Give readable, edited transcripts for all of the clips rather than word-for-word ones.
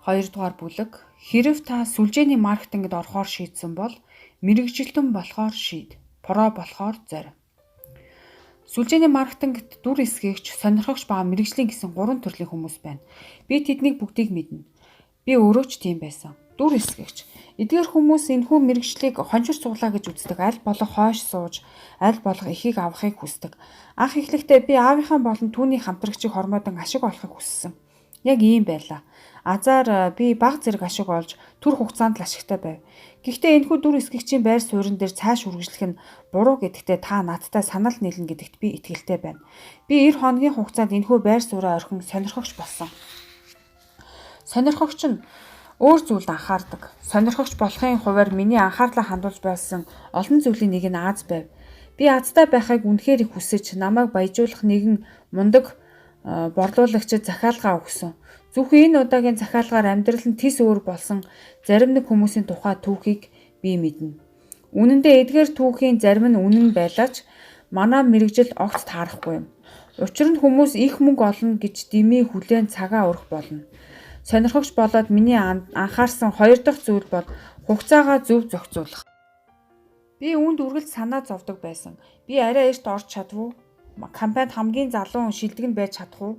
Хоёрдугаар бүлэг. Хэрэв та сүлжээний маркетингд орохоор шийдсэн бол мэргэжилтэн болохоор шийд. Про болохоор зорь. Сүлжээний маркетингт дүр эсгэгч, сонирхогч ба мэргэжлийн гэсэн 3 төрлийн хүмүүс байна. Би тэднийг бүгдийг мэднэ. Би өөрөө ч тийм байсан. Дүр эсгэгч. Эдгээр хүмүүс энэхүү мэргэжлийг хонжир цуглаа гэж үздэг. Аль болох хойш сууж, аль болох ихийг авахыг хүсдэг. Анх эхлэхдээ би аавынхаа болон түүний хамтрагчийг хормойдон ашиг олохыг хүссэн. Яг ийм байлаа. Азар би бага зэрэг ашиг олж түр хугацаанд л ашигтай байв. Гэхдээ энэхүү дүр эсгэгчийн байр суурин дээр цааш үргэлжлэх нь буруу гэдэгтээ та надтай санал нийлнэ гэдэгт би итгэлтэй байна. Би 90 хоногийн хугацаанд энэхүү байр сууриа орхин сонирхогч болсон. Сонирхогч нь өөр зүйлд анхаардаг. Сонирхогч болохын хувьд миний анхаарлаа хандуулж байсан олон зүйлийн нэг нь Аз байв. Би Азтай байхыг үнэхээр их хүсэж намайг баяжуулах нэгэн мундаг борлуулагчид захиалгаа өгсөн. Зөвхөн энэ удаагийн захиалгаар амьдрал нь тис өөр болсон зарим нэг хүмүүсийн тухай түүхийг би мэднэ. Үнэн дээр эдгээр түүхийн зарим нь үнэн байлаач манай мэргэжил огт таарахгүй юм. Учир нь хүмүүс их мөнгө олно гэж дэмий хүлээн цагаа өрөх болно. Сонирхогч болоод миний анхаарсан хоёр дахь зүйл бол хугацаагаа зөв зохицуулах. Би үүнд үргэлж санаа зовдөг байсан. Би арай эрт орж чадав уу? Кампанид хамгийн залуу шилдэг нь байж чадах уу?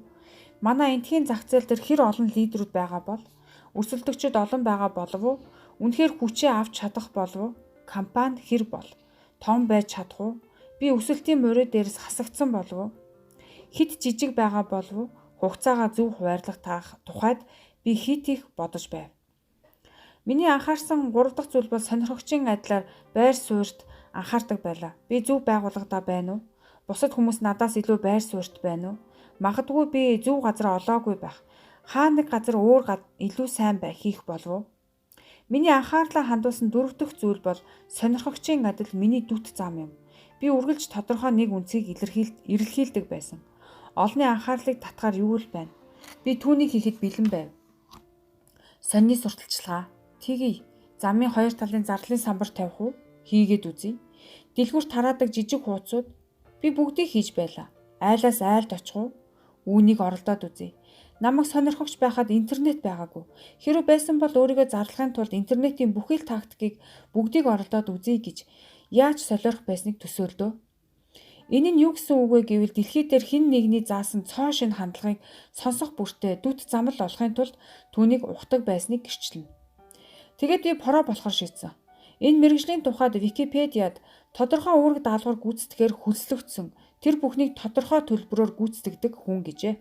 Манай энтхийн зах зээл дээр хэр олон лидерүүд байгаа бол өрсөлдөгчид олон байгаа болов уу? Үнэхээр хүчээ авч чадах болов уу? Компани хэр бол том байж чадах уу? Би өсөлтийн морой дээрээс хасагдсан болов уу? Хит жижиг байгаа болов уу? Хугацаагаа зөв хуваарлах тухайд би хит их бодож байв. Миний анхаарсан 3 дахь зүйл бол сонирхогчийн адилаар байр суурьт анхаардаг байлаа. Би зөв байгууллагадаа байна уу? Бусад хүмүүс надаас илүү байр суурьт байна уу? Магадгүй би зөв газар олоогүй байх. Хаа нэг газар өөр илүү сайн хийх болов уу? Миний анхаарлаа хандуулсан 4 дахь зүйл бол сонирхогчийн адил миний дүт зам юм. Би үргэлж тодорхой нэг үнцгийг илэрхийлдэг байсан. Олонний анхаарлыг татгаар юу л байна? Би түүнийг хийхэд бэлэн байв. Сонины сурталчилгаа. Тэгье. Замын хоёр талын зарлалын самбар тавих уу? Хийгээд үзье. Дэлгүүрт тараадаг жижиг хуудсууд би бүгдийг хийж байлаа. Айлаас айлд очих уу? Үүнийг оролдоод үзье. Намайг сонирхогч байхад интернет байгаагүй. Хэрэв байсан бол өөрийгөө зарлахын тулд интернетийн бүхий л тактикийг бүгдийг оролдоод үзье гэж яаж солиорох байсныг төсөөлдөө. Энэ нь юу гэсэн үг вэ гэвэл дэлхий дээр хэн нэгний заасан цоо шин хандлагыг сонсох бүртээ дүт замл олохын тулд түүнийг ухдаг байсныг гэрчлэнэ. Тэгээд би про болохоор шийдсэн. Энэ мэргэжлийн тухайд Википедиад тодорхой үүрэг даалгавар гүйцэтгэхээр хөлслөгдсөн тэр бүхнийг тодорхой төлбөрөөр гүйцэтгэдэг хүн гэжээ.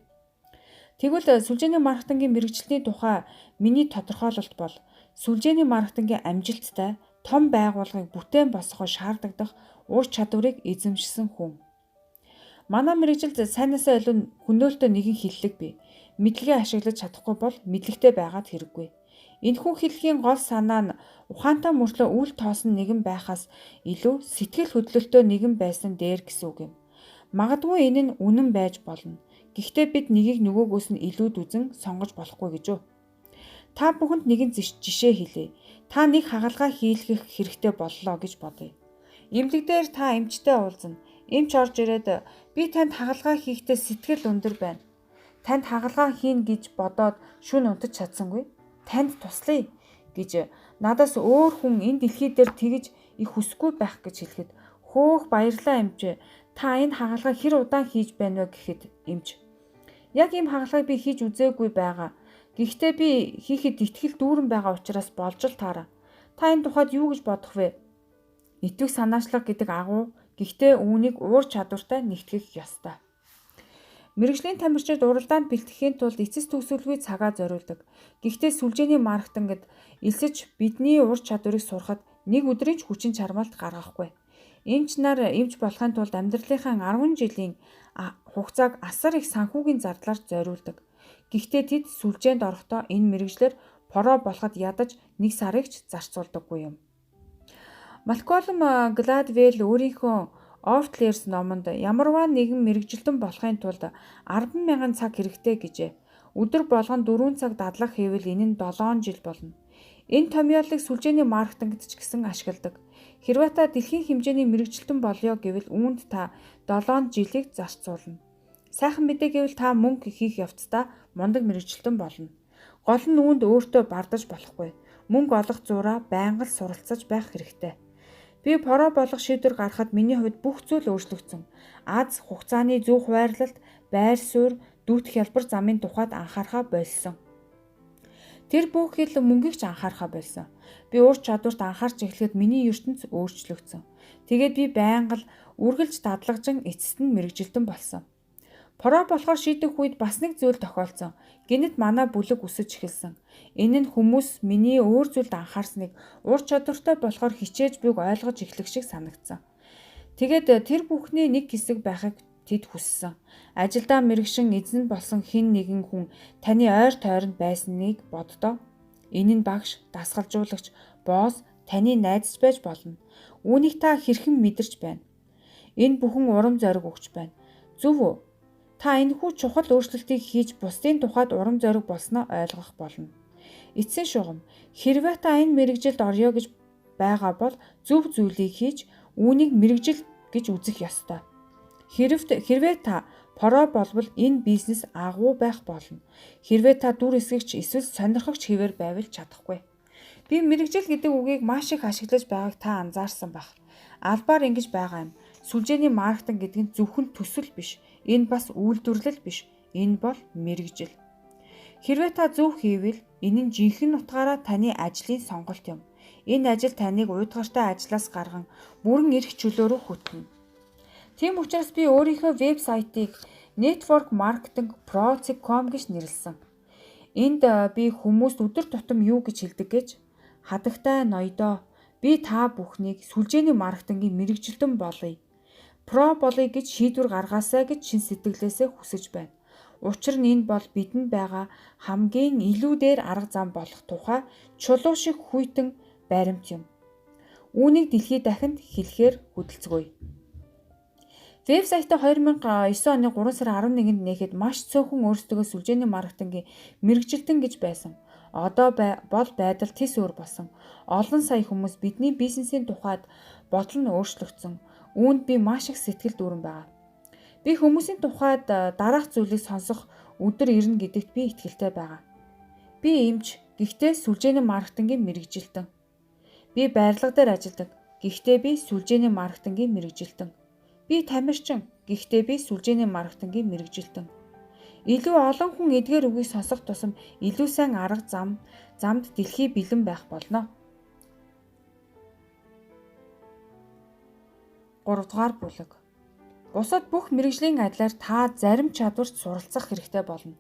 Тэгвэл сүлжээний маркетингийн мэргэжилтний тухай миний тодорхойлолт бол сүлжээний маркетингийн амжилттай том байгууллагыг бүтээн босгоход шаардлагадах ур чадварыг эзэмшсэн хүн. Манай мэргэжилд сайнасаа илүү хөнөөлтөө нэгэн хиллэг бий. Мэдлэгээ ашиглаж чадахгүй бол мэдлэгтэй байгаад хэрэггүй. Энэхүү хэллэгийн гол санаа нь ухаантай мөртлөө үл тоосон нэгэн байхаас илүү сэтгэл хөдлөлтөө нэгэн байсан дээр гэсэн үг юм. Магадгүй энэ нь үнэн байж болно. Гэхдээ бид нэгийг нөгөөгөөс нь илүүд үзэн сонгож болохгүй гэж үү. Та бүхэнд нэгэн жишээ хэлье. Та нэг хагалгаа хийлгэх хэрэгтэй боллоо гэж бодъё. Эмнэлэг дээр та эмчтэй уулзна. Эмч орж ирээд би танд хагалгаа хийхдээ сэтгэл өндөр байна. Танд хагалгаа хийн гэж бодоод шүн унтаж чадсангүй. Танд туслая гэж надаас өөр хүн энэ дэлхий дээр тэгж их хүсэхгүй байх гэж хэлэхэд хөөх баярлалаа эмч. Та энэ хагалгаа хэр удаан хийж байна вэ гэхэд эмч. Яг ийм хагалгааг би хийж үзээгүй байгаа. Гэхдээ би хийхэд итгэл дүүрэн байгаа учраас болж л таараа. Та энэ тухайд юу гэж бодох вэ? Итвэх санаачлага гэдэг агуу гэхдээ үүнийг уур чадвартай нэгтгэх ёстой. Мэргэжлийн тамирчид уралдаанд бэлтгэхийн тулд эцэс төгсөлгүй цагаа зориулдаг. Гэхдээ сүлжээний маркетингд элсэж бидний ур чадварыг сурахад нэг өдрийн ч хүчин чармаалт гаргахгүй. Эмч нар эмч болохын тулд амьдралынхаа 10 жилийн хугацааг асар их санхүүгийн зардлаар зориулдаг. Гэхдээ тэд сүлжээнд орохдоо энэ мэргэжлэр про болоход ядаж нэг сарыг ч зарцуулдаггүй юм. Малколм Гладвелл өөрийнхөө Outliers номонд ямарваа нэгэн мэргэжилтэн болохын тулд 10,000 цаг хэрэгтэй гэжээ. Өдөр болгон 4 цаг дадлах хийвэл энэ нь 7 жил болно. Энэ томьёолыг сүлжээний маркетингт ч гэсэн ашигладаг. Хэрвээ та дэлхийн хэмжээний мэргэжилтэн болёо гэвэл үүнд та 7 жилийг зарцуулна. Сайхан мэдээ гэвэл та мөнгө хийх явцдаа мундаг мэргэжилтэн болно. Гол нь үүнд өөртөө бардаж болохгүй. Мөнгө олох зураа байнга л суралцаж байх хэрэгтэй. Би про болох шийдвэр гаргахад миний хувьд бүх зүйл өөрчлөгдсөн. Аз хугацааны зөв хуваарлалт, байр суурь, дүүт хялбар замын тухайд анхаарахаа болсон. Тэр бүхэл мөнгийг ч анхаарахаа болсон. Би ур чадварт анхаарч эхлэхэд миний ертөнц өөрчлөгдсөн. Тэгээд би байнга л үргэлж дадлагжин эцэст нь мэрэгжилтэн болсон. Про болохоор шийдэх үед бас нэг зүйл тохиолдсон. Гэнэт манай бүлэг өсөж эхэлсэн. Энэ нь хүмүүс миний өөр зүйлд анхаарсныг ур чадвартай болохоор хичээж буйг ойлгож эхлэх шиг санагдсан. Тэгээд тэр бүхний нэг хэсэг байхыг тэд хүссэн. Ажилдаа мэрэгшин эзэн болсон хэн нэгэн хүн таны ойр тойронд байсныг боддоо. Энэ нь багш, дасгалжуулагч, босс, таны найзч байж болно. Үүнийг та хэрхэн мэдэрч байна? Энэ бүхэн урам зориг өгч байна. Зөв үү? Та энэхүү чухал өөрчлөлтийг хийж бусдын тухайд урам зориг болсноо ойлгох болно. Эцсийн шугам, хэрвээ та энэ мэрэгжилд орё гэж байгаа бол зөв зүйлийг хийж үүнийг мэрэгжил гэж үзэх ёстой. Хэрвээ та про болбол энэ бизнес агуу байх болно. Хэрвээ та дүр эсгэгч эсвэл сонирхогч хэвээр байвал чадахгүй. Би мэрэгжил гэдэг үгийг маш их ашиглаж байгааг та анзаарсан байх. Албаар ингэж байгаа юм. Сүлжээний маркетинг гэдэг нь зөвхөн төсөл биш. Энэ бас үйлдвэрлэл биш. Энэ бол мэрэгжил. Хэрвээ та зөв хийвэл энэ нь жинхэнэ утгаараа таны ажлын сонголт юм. Энэ ажил таныг уйдгартай ажлаас гарган бүрэн эрх чөлөө рүү хөтнө. Тийм учраас би өөрийнхөө вебсайтыг Network Marketing Pro.com гэж нэрлэсэн. Энд би хүмүүст өдөр тутам юу гэж хэлдэг гэж хадагтай ноёдоо би та бүхнийг сүлжээний маркетингийн мэрэгжилтэн болъё. Про болъё гэж шийдвэр гаргаасай гэж шин сэтгэлээсээ хүсэж байна. Учир нь энэ бол бидэнд байгаа хамгийн илүү дээр арга зам болох тухай чулуу шиг хүйтэн баримт юм. Үүнийг дэлхийд дахинд хэлэхээр хөдөлцгөөе. Вебсайтаа 2009 оны 3 сарын 11-нд нээхэд маш цөөхөн өөрсдөө сүлжээний маркетингийн мэрэгжилтэн гэж байсан. Одоо бол байдал тис өөр болсон. Олон сая хүмүүс бидний бизнесийн тухайд бодол нь өөрчлөгдсөн. Үүнд би маш их сэтгэл дүүрэн байгаа. Би хүмүүсийн тухайд дараах зүйлийг сонсох өдөр ирнэ гэдэгт би итгэлтэй байгаа. Би эмч, гэхдээ сүлжээний маркетингийн мэрэгжилтэн. Би барилга дээр ажилладаг. Гэхдээ би сүлжээний маркетингийн мэрэгжилтэн. Би тамирчин, гэхдээ би сүлжээний маркетингийн мэрэгжилтэн. Илүү олон хүн эдгээр үгийг сонсох тусам илүү сайн арга замд дэлхий бэлэн байх болно. 3 дугаар бүлэг. Бусад бүх мэрэгжлийн адилаар та зарим чадварт суралцах хэрэгтэй болно.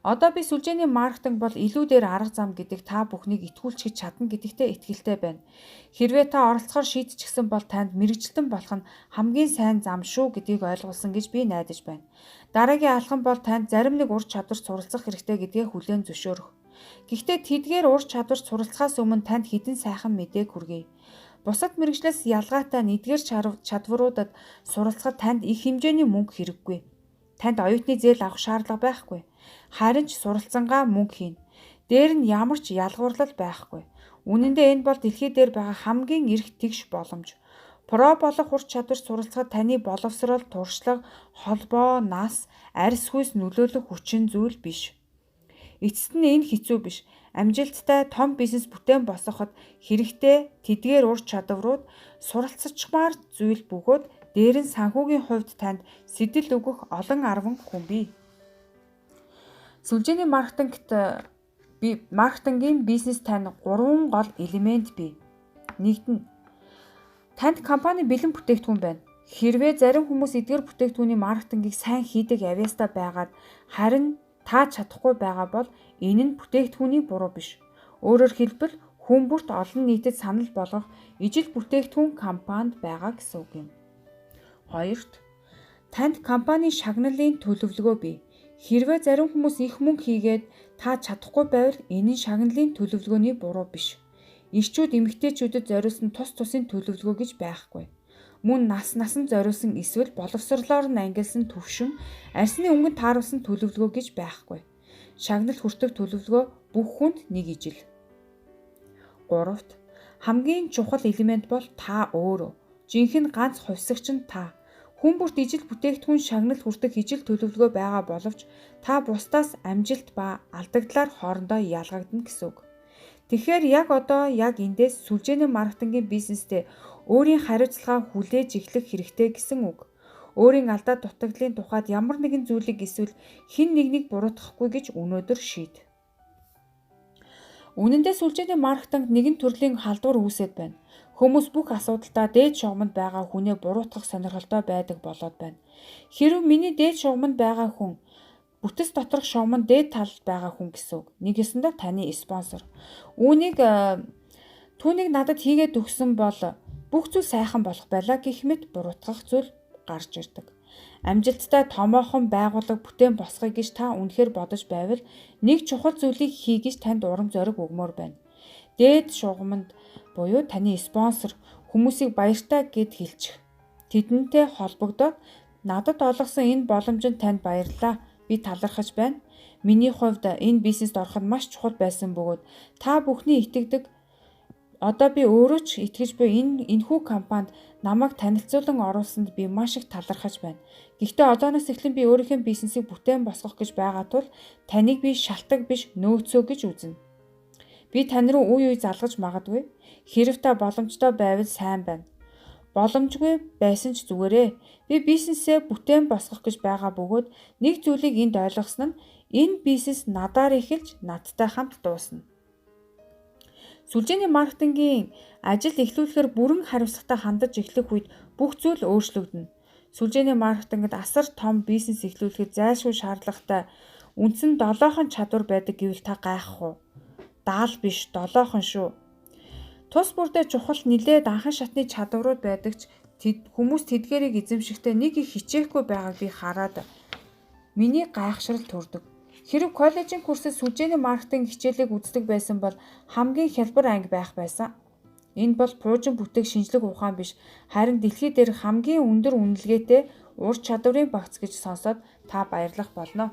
Одоо би сүлжээний маркетинг бол илүү дээр арга зам гэдэг та бүхнийг итгүүлчихэж чадна гэдэгтээ итгэлтэй байна. Хэрвээ та оролцохоор шийдчихсэн бол танд мэрэгжилтэн болох нь хамгийн сайн зам шүү гэдгийг ойлгуулсан гэж би найдаж байна. Дараагийн алхам бол танд зарим нэг ур чадварт суралцах хэрэгтэй гэдгээ хүлээн зөвшөөрөх. Гэхдээ тэдгээр ур чадварт суралцахаас өмнө танд хэдэн сайхан мэдээг хүргэе. Бусад мэрэгчлээс ялгаатай эдгээр чадваруудад суралцахад танд их хэмжээний мөнгө хэрэггүй. Танд оюутны зээл авах шаардлага байхгүй. Харин ч суралцсангаа мөнгө хийнэ. Дээр нь ямар ч ялгуурлал байхгүй. Үнэн дээр энэ бол дэлхий дээр байгаа хамгийн эрх тэгш боломж. Про болох ур чадвар суралцахад таны боловсрол, туршлага, холбоо, нас, арьс хүйс нөлөөлөх хүчин зүйл биш. Эцэст нь энэ хэцүү биш. Амжилттай том бизнес бүтээн босгоход хэрэгтэй тэдгээр ур чадварууд суралцчмаар зүйл бөгөөд дээр нь санхүүгийн хувьд танд сэтэл өгөх олон арван хүн бий. Сүлжээний маркетингийн бизнес тань 3 гол элемент бий. Нэгдүгээр, танд компани бэлэн бүтээгдэхүүн байна. Хэрвээ зарим хүмүүс эдгээр бүтээгдэхүүний маркетингийг сайн хийдэг авьяастай байгаад харин тааж чадахгүй байгаа бол энэ нь бүтээгдэхүүний буруу биш. Өөрөөр хэлбэл хүн бүрт олон нийтэд санал болгох ижил бүтээгдэхүүн компанид байгаа гэсэн үг юм. Хоёрт, танд компани шагналын төлөвлөгөө бий. Хэрвээ зарим хүмүүс их мөнгө хийгээд тааж чадахгүй байвал энэ нь шагналын төлөвлөгөөний буруу биш. Ирчүүд эмэгтэйчүүдэд зориулсан тус тусын төлөвлөгөө гэж байхгүй. Мөн насанд зориулсан эсвэл боловсрлоор нь ангилсан төвшин, арсны өнгөнд тааруулсан төлөвлөгөө гэж байхгүй. Шагнал хүртэх төлөвлөгөө бүх хүнд нэг ижил. Гуравт, хамгийн чухал элемент бол та өөрөө. Жинхэнэ ганц хувьсагч нь та. Хүн бүрт ижил бүтээгдэхүүн шагналд хүртэх ижил төлөвлөгөө байгаа боловч та бусдаас амжилт ба алдагдлаар хоорондоо ялгагдана гэсэн үг. Тэгэхээр яг одоо яг эндээс сүлжээний маркетингийн бизнестэй өөрийн хариуцлагаа хүлээж эхлэх хэрэгтэй гэсэн үг. Өөрийн алдаа дутагдлын тухайд ямар нэгэн зүйлийг эсвэл хэн нэгнийг буруутгахгүй гэж өнөөдөр шийд. Үнэн дээр сүлжээний маркетингт нэгэн төрлийн халдвар үүсээд байна. Хүмүүс бүх асуудалтаа дээд шугамд байгаа хүнээ буруутгах сонирхолтой байдаг болоод байна. Хэрв миний дээд шугамд байгаа хүн бүтэц доторх шугамд дээд талд байгаа хүн гэсэн үг. Нэг ёсондоо таны спонсор. Түүнийг надад хийгээд өгсөн бол бүх зүйл сайхан болох байлаа гэх мэт буруутгах зүйл гарч ирдэг. Амжилттай томоохон байгууллага бүтээн босгоё гэж та үнэхээр бодож байвал нэг чухал зүйлийг хий гэж танд урам зориг өгмөр байна. Дээд шугамд буюу таны спонсор хүмүүсийг баяртай гэд хэлчих. Тэдэнтэй холбогдоод надад олгосон энэ боломжинд танд баярлалаа. Би талархаж байна. Миний хувьд энэ бизнест ороход маш чухал байсан бөгөөд та бүхний итгэдэг одоо би өөрөө ч итгэж буй энэхүү компанид намайг танилцуулан оруулсанд би маш их талархаж байна. Гэхдээ одооноос эхлэн би өөрийнхөө бизнесийг бүтээн босгох гэж байгаа тул таныг би шалтак биш нөөцөө гэж үзнэ. Би тань руу үе залгаж магадгүй. Хэрв та боломжтой байвал сайн байна. Боломжгүй байсан ч зүгээрээ. Би бизнесээ бүтээн босгох гэж байгаа бөгөөд нэг зүйлийг энд ойлгосон нь энэ бизнес надаар эхэлж надтай хамт дуусна. Сүлжээний маркетингийн ажил эхлүүлэхээр бүрэн хариуцлагатай хандаж эхлэх үед бүх зүйл өөрчлөгдөнө. Сүлжээний маркетингт асар том бизнес эхлүүлэхэд зайлшгүй шаардлагатай үндсэн 7хон чадвар байдаг гэвэл та гайхах уу? Даал биш 7хон шүү. Тус бүрдээ чухал нилээд анхан шатны чадварууд байдаг ч хүмүүс тэдгээрийг эзэмшихдээ нэг их хичээхгүй байгааг би хараад миний гайхшрал төрдөг. Хэрв коллежийн курсэд сүлжээний маркетинг хичээлийг үздэг байсан бол хамгийн хялбар анги байх байсан. Энэ бол пуужин бүтээх шинжлэх ухаан биш, харин дэлхий дээр хамгийн өндөр үнэлгээтэй ур чадварын багц гэж сонсоод та баярлах болно.